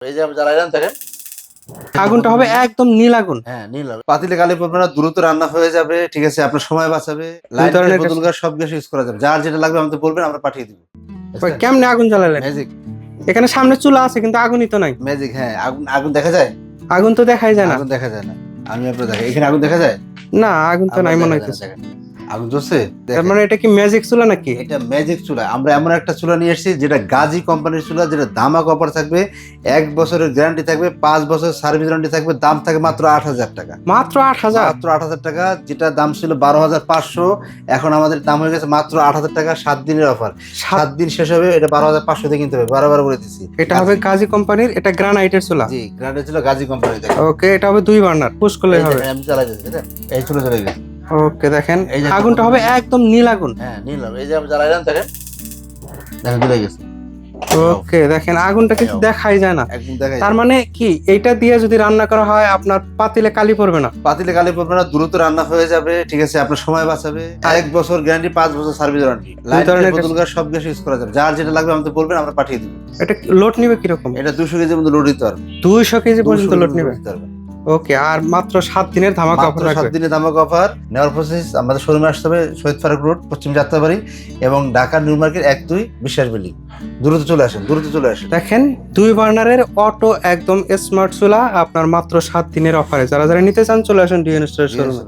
এই যে জ্বালাইলাম দেখেন, আগুনটা হবে একদম নীল আগুন। হ্যাঁ নীল হবে। পাতিলে কালি পড়বে না, দ্রুত রান্না হয়ে যাবে, ঠিক আছে, আপনার সময় বাঁচাবে। দুই লাইট ধরনের বোতল গ্যাস সব গ্যাস ইউজ করা যাবে। যার যেটা লাগবে আমাদের বলবেন, আমরা পাঠিয়ে দিব। কেমনে আগুন জ্বালালেন? ম্যাজিক। এখানে সামনে চুলা আছে কিন্তু আগুনই তো নাই। ম্যাজিক, হ্যাঁ। আগুন আগুন দেখা যায়? আগুন তো দেখাই যায় না। আগুন দেখা যায় না। আমি আপনার দেখাই, এখানে আগুন দেখা যায়? না, আগুন তো নাই মনে দেখা যায় না, হইতেছে। দেখেন। আগুন জ্বলছে? তার দেখেন। মানে এটা কি ম্যাজিক চুলা নাকি? এটা ম্যাজিক চুলা। আমরা এমন একটা চুলা নিয়ে এসেছি যেটা গাজী কোম্পানির চুলা, যেটা ধামাক অফার থাকবে, 1 বছরের গ্যারান্টি থাকবে, 5 বছর সার্ভিস ওয়ারেন্টি থাকবে। দাম থাকে মাত্র 8,000 টাকা। মাত্র 8,000? মাত্র 8,000 টাকা। যেটা দাম ছিল 12,500, এখন আমাদের দাম হয়ে গেছে মাত্র 8,000 টাকা। 7 দিনের অফার। 7 দিন শেষ হবে, এটা 12,500 দিয়ে কিনতে হবে। বারবার বলে দিচ্ছি। এটা হবে গাজী কোম্পানির, এটা গ্রানাইটের চুলা। জি, গ্রান্ডে ছিল গাজী কোম্পানি থেকে। ওকে, এটা হবে 2 বার্নার, পুশ করলেই হবে। আমি চালাই দিচ্ছি, দেখেন, এই চলে চলে গেছে। ওকে, দেখেন এই যে আগুনটা হবে একদম নীল আগুন। হ্যাঁ নীল হবে। এই যে আমি জ্বালাইলাম দেখেন, দেখেন চলে গেছে। ওকে, দেখেন আগুনটা কিন্তু দেখাই যায় না। একদম দেখাই তার যায়। মানে কি এইটা দিয়ে যদি রান্না করা হয় আপনার পাতিলে কালি পড়বে না? পাতিলে কালি পড়বে না, দ্রুত রান্না হয়ে যাবে, ঠিক আছে, আপনার সময় বাঁচাবে। 1 বছর গ্যারান্টি, 5 বছর সার্ভিস ওয়ারেন্টি। লাইট ধরনের বোতল গ্যাস সব গ্যাস ইউজ করা যাবে। যার যেটা লাগবে আমাদের বলবেন, আমরা পাঠিয়ে দিব। এটা লোড নিবে কিরকম? এটা 200 কেজির মধ্যে লোড দিতে পারবে। 200 কেজি পর্যন্ত 200 লোড নিবে? দিতে পারবে। ওকে, আর মাত্র 7 দিনের ধামাকা অফার মাত্র 7 রাখবে। দিনে ধামাক অফার। নেওয়ার প্রসেস, আমাদের শোরুমে আসতে হবে, শহীদ ফারুক রোড, পশ্চিম যাত্রাবাড়ি, এবং ঢাকা নিউ মার্কেট 1-2 বিশ্বাস বিল্ডিং। দ্রুত চলে আসেন, দ্রুত চলে আসেন। দেখেন 2 বার্নারের অটো একদম স্মার্ট চুলা আপনার মাত্র 7 দিনের অফারে। যারা যারা নিতে চান চলে আসেন ডিএন স্টোরের শোরুমে।